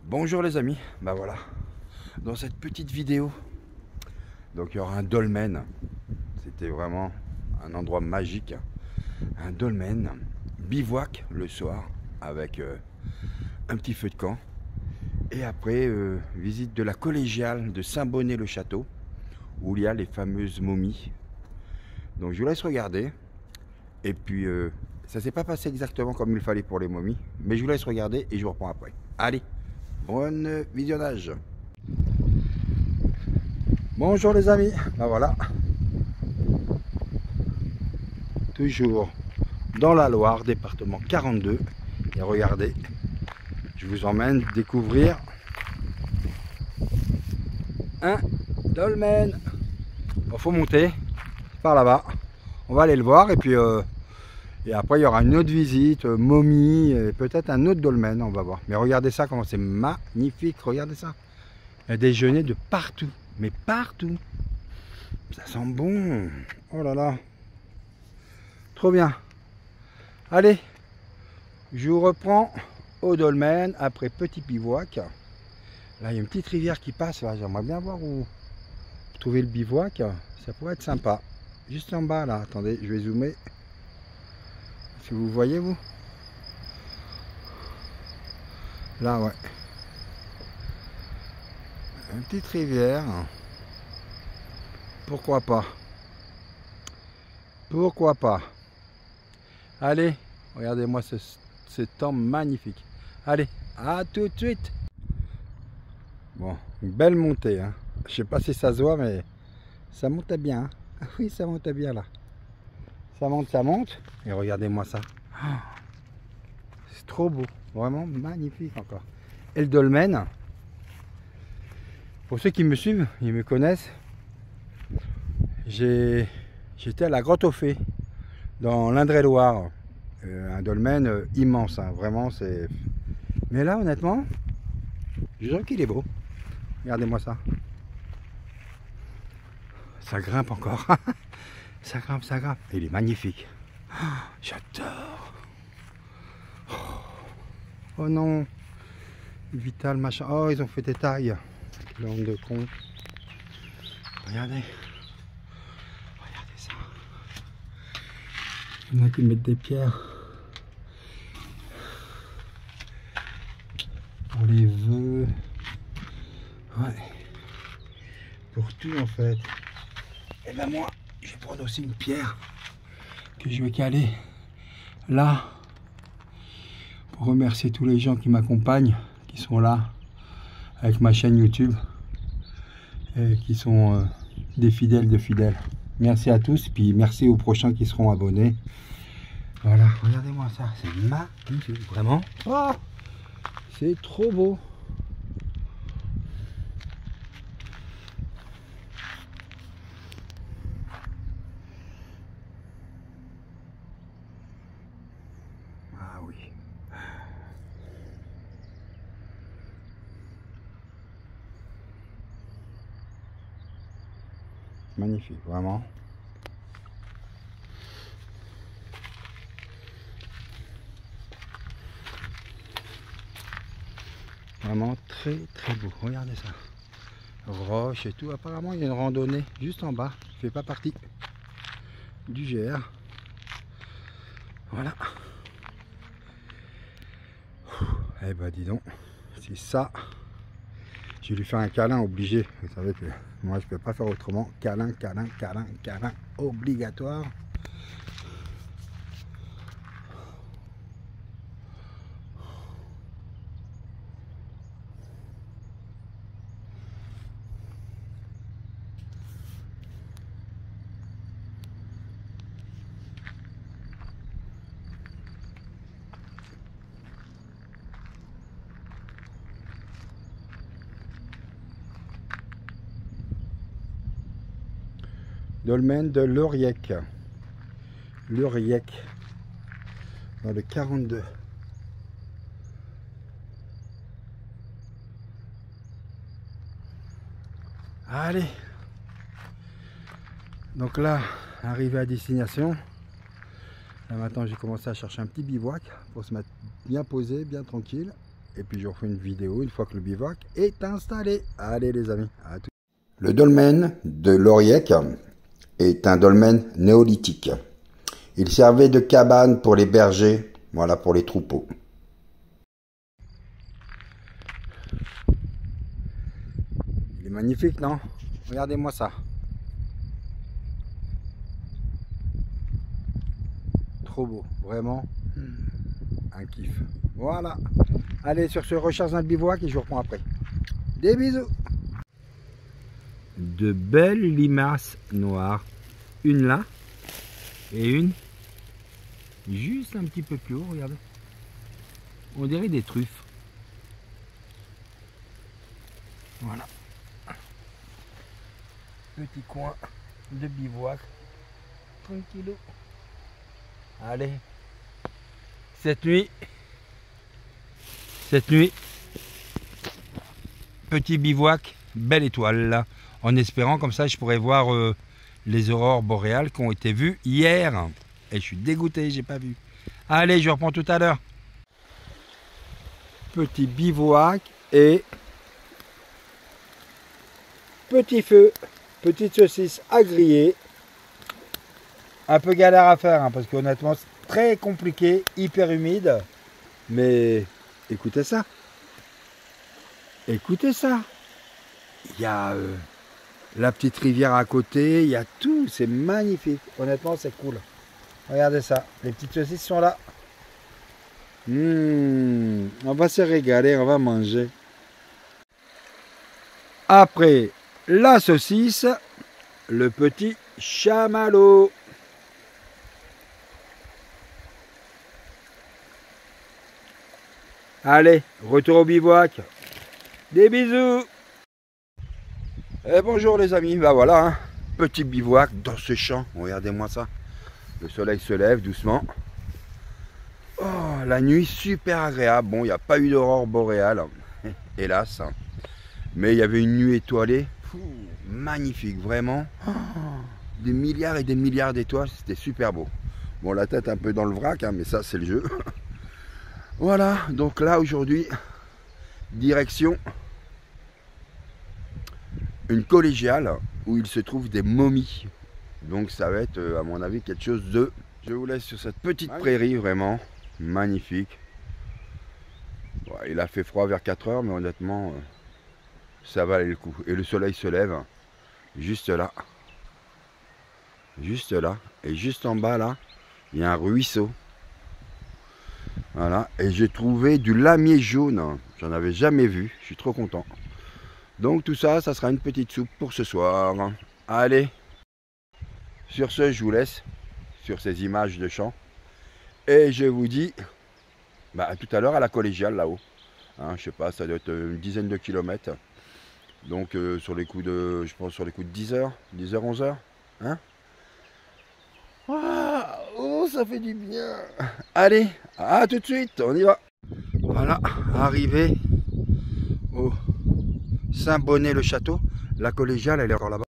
Bonjour les amis, bah voilà, dans cette petite vidéo, donc il y aura un dolmen, c'était vraiment un endroit magique, un dolmen, bivouac le soir avec un petit feu de camp, et après visite de la collégiale de Saint-Bonnet-le-Château, où il y a les fameuses momies. Donc je vous laisse regarder, et puis ça s'est pas passé exactement comme il fallait pour les momies, mais je vous laisse regarder et je vous reprends après. Allez, bon visionnage. Bonjour les amis, ben voilà, toujours dans la Loire, département 42, et regardez, je vous emmène découvrir un dolmen. Il faut monter par là-bas, on va aller le voir, et puis et après il y aura une autre visite, momie, et peut-être un autre dolmen, on va voir. Mais regardez ça, comment c'est magnifique, regardez ça, il y a des genêts de partout, mais partout. Ça sent bon. Oh là là. Trop bien. Allez. Je vous reprends au dolmen après petit bivouac. Là, il y a une petite rivière qui passe. Là, j'aimerais bien voir où trouver le bivouac. Ça pourrait être sympa. Juste en bas, là. Attendez, je vais zoomer. Si vous voyez, vous. Là, ouais. Une petite rivière. Pourquoi pas? Pourquoi pas? Allez, regardez-moi ce temps magnifique. Allez, à tout de suite. Bon, une belle montée. Hein. Je sais pas si ça se voit, mais ça monte bien. Hein. Oui, ça monte bien là. Ça monte, ça monte. Et regardez-moi ça. Oh, c'est trop beau. Vraiment magnifique encore. Et le dolmen, pour ceux qui me suivent, ils me connaissent. J'étais à la Grotte aux Fées, dans l'Indre-et-Loire. Un dolmen immense. Hein. Vraiment, c'est... Mais là, honnêtement, je trouve qu'il est beau. Regardez-moi ça. Ça grimpe encore. Ça grimpe, ça grimpe. Il est magnifique. Oh, j'adore. Oh non. Vital, machin. Oh, ils ont fait des tailles. L'homme de con. Regardez. Regardez ça. Il y en a qui mettent des pierres. Pour les vœux. Ouais. Pour tout en fait. Et ben moi, je vais prendre aussi une pierre que je vais caler là pour remercier tous les gens qui m'accompagnent, qui sont là avec ma chaîne YouTube et qui sont des fidèles de fidèles. Merci à tous, puis merci aux prochains qui seront abonnés. Voilà, regardez-moi ça, c'est magnifique, vraiment. Oh, c'est trop beau. Ah oui. Magnifique, vraiment. Vraiment très très beau. Regardez ça. Roche et tout. Apparemment, il y a une randonnée juste en bas. Je fais pas partie du GR. Voilà. Eh ben dis donc, c'est ça. Je vais lui faire un câlin obligé. Vous savez que moi je peux pas faire autrement. Câlin, câlin, câlin, câlin obligatoire. Dolmen de Loriec. Loriec. Dans le 42. Allez. Donc là, arrivé à destination. Là maintenant j'ai commencé à chercher un petit bivouac pour se mettre bien posé, bien tranquille. et puis je vous ferai une vidéo une fois que le bivouac est installé. Allez les amis, à tout. Le dolmen de l'Oriec est un dolmen néolithique. Il servait de cabane pour les bergers, voilà, pour les troupeaux. Il est magnifique, non? Regardez-moi ça. Trop beau, vraiment un kiff. Voilà. Allez, sur ce, recherche un bivouac et je vous reprends après. Des bisous. De belles limaces noires. Une là et une juste un petit peu plus haut, regardez. On dirait des truffes. Voilà. Petit coin de bivouac. Tranquillou. Allez. Cette nuit, petit bivouac, belle étoile là. En espérant comme ça je pourrais voir les aurores boréales qui ont été vues hier. Et je suis dégoûté, j'ai pas vu. Allez, je reprends tout à l'heure. Petit bivouac et petit feu, petite saucisse à griller. Un peu galère à faire hein, parce qu'honnêtement c'est très compliqué, hyper humide. Mais écoutez ça. Écoutez ça. Il y a la petite rivière à côté, il y a tout, c'est magnifique. Honnêtement c'est cool. Regardez ça, les petites saucisses sont là. On va se régaler, on va manger. Après la saucisse, le petit chamallow. Allez, retour au bivouac. Des bisous. Et bonjour les amis, bah voilà, hein, petit bivouac dans ce champ. Regardez-moi ça. Le soleil se lève doucement. Oh, la nuit super agréable. Bon, il n'y a pas eu d'aurore boréale, hélas. Mais il y avait une nuit étoilée. Magnifique, vraiment. Des milliards et des milliards d'étoiles, c'était super beau. Bon, la tête un peu dans le vrac, hein, mais ça c'est le jeu. Voilà, donc là aujourd'hui, direction une collégiale où il se trouve des momies. Donc ça va être à mon avis quelque chose de... Je vous laisse sur cette petite prairie vraiment magnifique. Ouais, il a fait froid vers 4 heures mais honnêtement ça valait le coup. Et le soleil se lève juste là. Juste là. Et juste en bas là, il y a un ruisseau. Voilà. Et j'ai trouvé du lamier jaune. J'en avais jamais vu. Je suis trop content. Donc tout ça, ça sera une petite soupe pour ce soir. Allez. Sur ce, je vous laisse sur ces images de champ. Et je vous dis à tout à l'heure à la collégiale là-haut. Hein, je sais pas, ça doit être une dizaine de kilomètres. Donc sur les coups de, je pense sur les coups de 10h, 11h. Hein? Oh, ça fait du bien. Allez, à tout de suite, on y va. Voilà, arrivé au Saint-Bonnet-le-Château. La collégiale, elle est encore là-bas.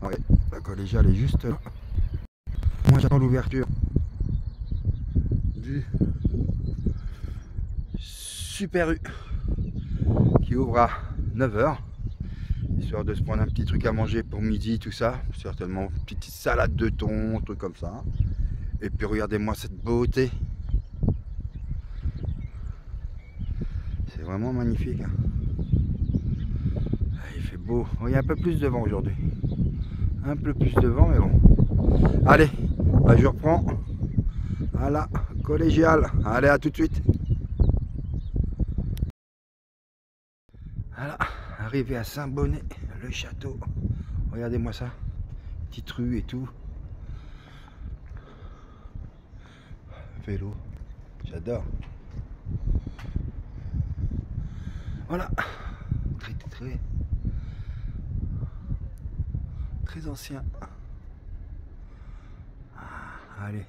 Ouais, la collégiale est juste là. Moi, j'attends l'ouverture du Super U qui ouvre à 9h. Histoire de se prendre un petit truc à manger pour midi, tout ça. Certainement une petite salade de thon, un truc comme ça. Et puis regardez-moi cette beauté. C'est vraiment magnifique. Hein. Il fait beau. Il y a un peu plus de vent aujourd'hui. Un peu plus de vent, mais bon. Allez, je reprends à la collégiale. Allez, à tout de suite. Voilà, arrivé à Saint-Bonnet, le château. Regardez-moi ça. Petite rue et tout. Vélo. J'adore. Voilà. Très ancien. Allez.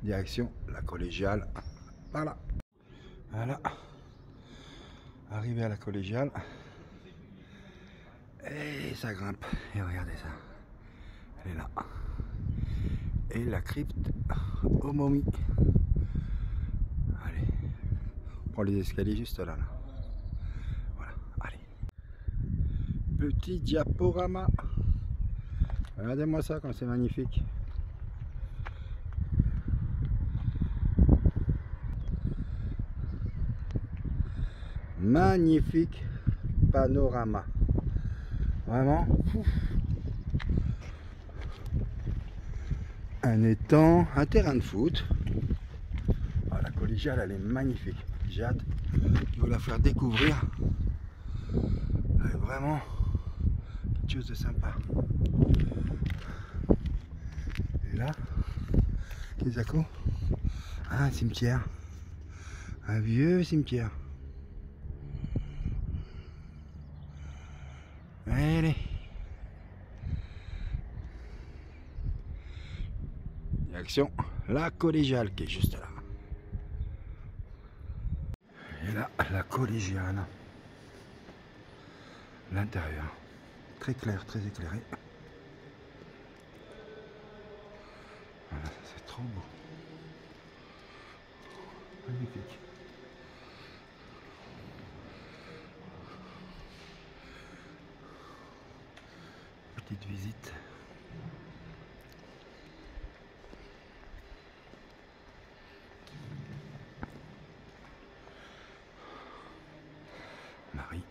Direction la collégiale. Voilà. Voilà. Arrivé à la collégiale. Et ça grimpe. Et regardez ça. Elle est là. Et la crypte aux momies. Allez. prend les escaliers juste là. Voilà, allez. Petit diaporama. Regardez-moi ça comme c'est magnifique. Magnifique panorama. Vraiment. Un étang, un terrain de foot. Ah, la collégiale, elle est magnifique. J'ai hâte de vous la faire découvrir. Elle est vraiment quelque chose de sympa. Et là, Kisako, un cimetière. Un vieux cimetière. Allez. Direction la collégiale qui est juste là. Et là, la collégiale. L'intérieur. Très clair, très éclairé. Voilà, c'est trop beau. Magnifique. Petite visite. Marie.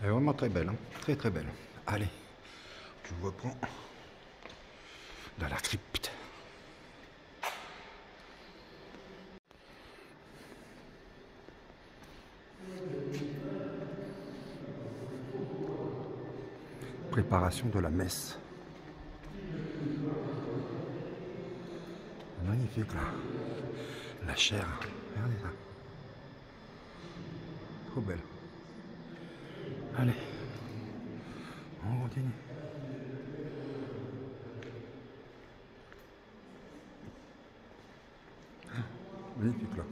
Elle est vraiment très belle, hein. Très très belle. Allez, je vous reprends dans la crypte. Préparation de la messe. Magnifique là. La chair. Regardez ça. Trop belle. Allez, on continue. Magnifique là.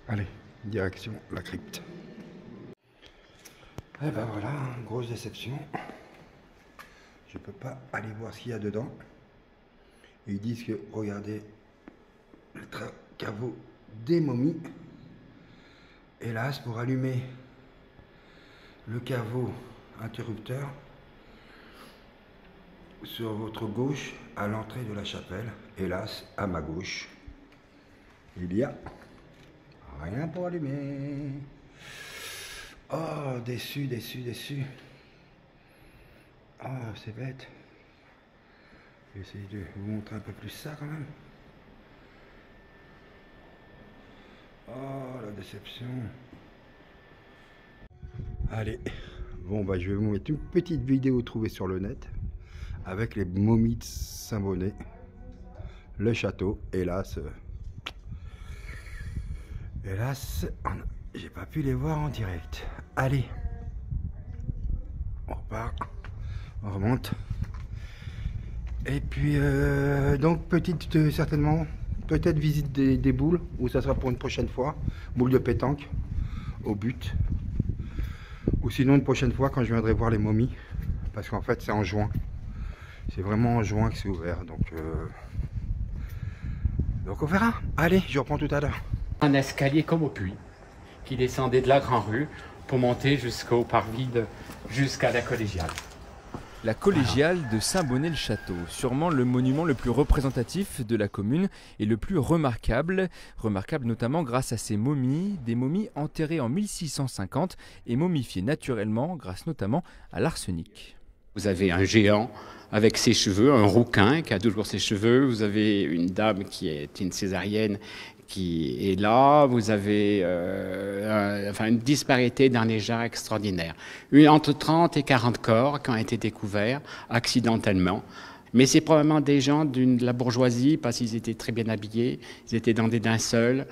Allez, direction la crypte. Et ben voilà, grosse déception. Je peux pas aller voir ce qu'il y a dedans. Ils disent que, regardez, le caveau des momies. Hélas, pour allumer le caveau interrupteur, sur votre gauche, à l'entrée de la chapelle, hélas, à ma gauche, il y a rien pour allumer. Oh, déçu, déçu, déçu. Oh, c'est bête. Je vais essayer de vous montrer un peu plus ça quand même. Oh, la déception. Allez, bon bah je vais vous mettre une petite vidéo trouvée sur le net avec les momies de Saint-Bonnet, le château. Hélas, j'ai pas pu les voir en direct. Allez, on repart, on remonte. Et puis donc petite certainement peut-être visite des boules, ou ça sera pour une prochaine fois, boules de pétanque au but, ou sinon une prochaine fois quand je viendrai voir les momies, parce qu'en fait c'est en juin, c'est vraiment en juin que c'est ouvert, donc on verra. Allez, je reprends tout à l'heure. Un escalier comme au puits qui descendait de la grande rue pour monter jusqu'au parvis jusqu'à la collégiale. La collégiale de Saint-Bonnet-le-Château, sûrement le monument le plus représentatif de la commune et le plus remarquable. Remarquable notamment grâce à ses momies, des momies enterrées en 1650 et momifiées naturellement grâce notamment à l'arsenic. Vous avez un géant avec ses cheveux, un rouquin qui a toujours ses cheveux. Vous avez une dame qui est une césarienne qui est là. Vous avez une disparité d'un légère extraordinaire. Entre 30 et 40 corps qui ont été découverts accidentellement. Mais c'est probablement des gens de la bourgeoisie parce qu'ils étaient très bien habillés. Ils étaient dans des linceuls.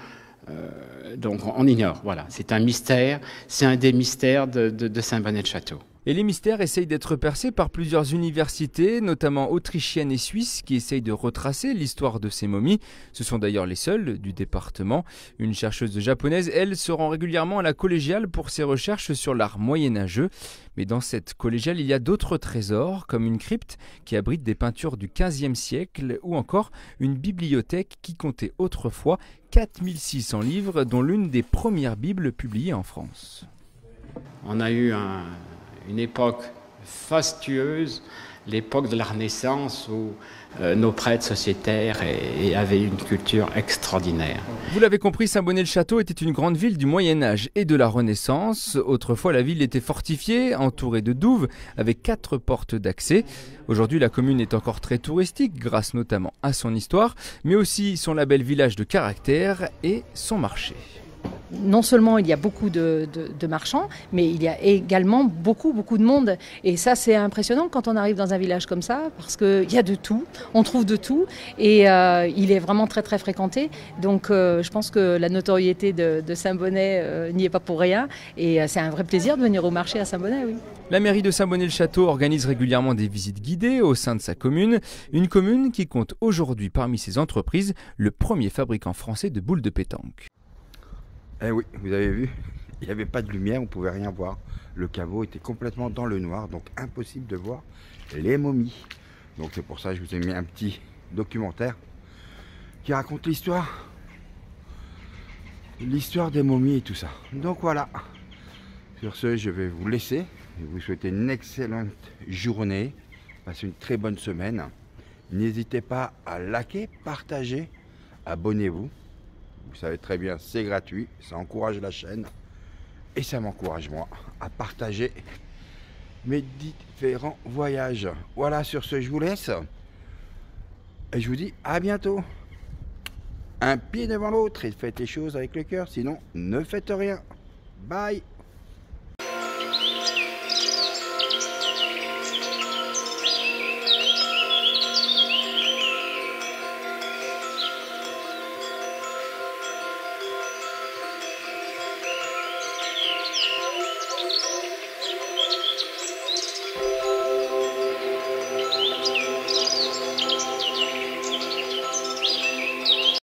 Donc on ignore. Voilà, c'est un mystère. C'est un des mystères de Saint-Bonnet-le-Château. Et les mystères essayent d'être percés par plusieurs universités, notamment autrichiennes et suisses, qui essayent de retracer l'histoire de ces momies. Ce sont d'ailleurs les seules du département. Une chercheuse japonaise, elle, se rend régulièrement à la collégiale pour ses recherches sur l'art moyenâgeux. Mais dans cette collégiale, il y a d'autres trésors, comme une crypte qui abrite des peintures du XVe siècle, ou encore une bibliothèque qui comptait autrefois 4600 livres, dont l'une des premières bibles publiées en France. On a eu une époque fastueuse, l'époque de la Renaissance où nos prêtres sociétaires avaient une culture extraordinaire. Vous l'avez compris, Saint-Bonnet-le-Château était une grande ville du Moyen-Âge et de la Renaissance. Autrefois, la ville était fortifiée, entourée de douves, avec 4 portes d'accès. Aujourd'hui, la commune est encore très touristique, grâce notamment à son histoire, mais aussi son label village de caractère et son marché. Non seulement il y a beaucoup de marchands, mais il y a également beaucoup de monde. Et ça, c'est impressionnant quand on arrive dans un village comme ça, parce qu'il y a de tout, on trouve de tout, et il est vraiment très fréquenté. Donc je pense que la notoriété de Saint-Bonnet n'y est pas pour rien, et c'est un vrai plaisir de venir au marché à Saint-Bonnet, oui. La mairie de Saint-Bonnet-le-Château organise régulièrement des visites guidées au sein de sa commune, une commune qui compte aujourd'hui parmi ses entreprises le premier fabricant français de boules de pétanque. Eh oui, vous avez vu, il n'y avait pas de lumière, on ne pouvait rien voir. Le caveau était complètement dans le noir, donc impossible de voir les momies. Donc c'est pour ça que je vous ai mis un petit documentaire qui raconte l'histoire des momies et tout ça. Donc voilà, sur ce, je vais vous laisser. Je vous souhaite une excellente journée, passez une très bonne semaine. N'hésitez pas à liker, partager, abonnez-vous. Vous savez très bien, c'est gratuit, ça encourage la chaîne et ça m'encourage moi à partager mes différents voyages. Voilà, sur ce, je vous laisse et je vous dis à bientôt. Un pied devant l'autre et faites les choses avec le cœur, sinon ne faites rien. Bye.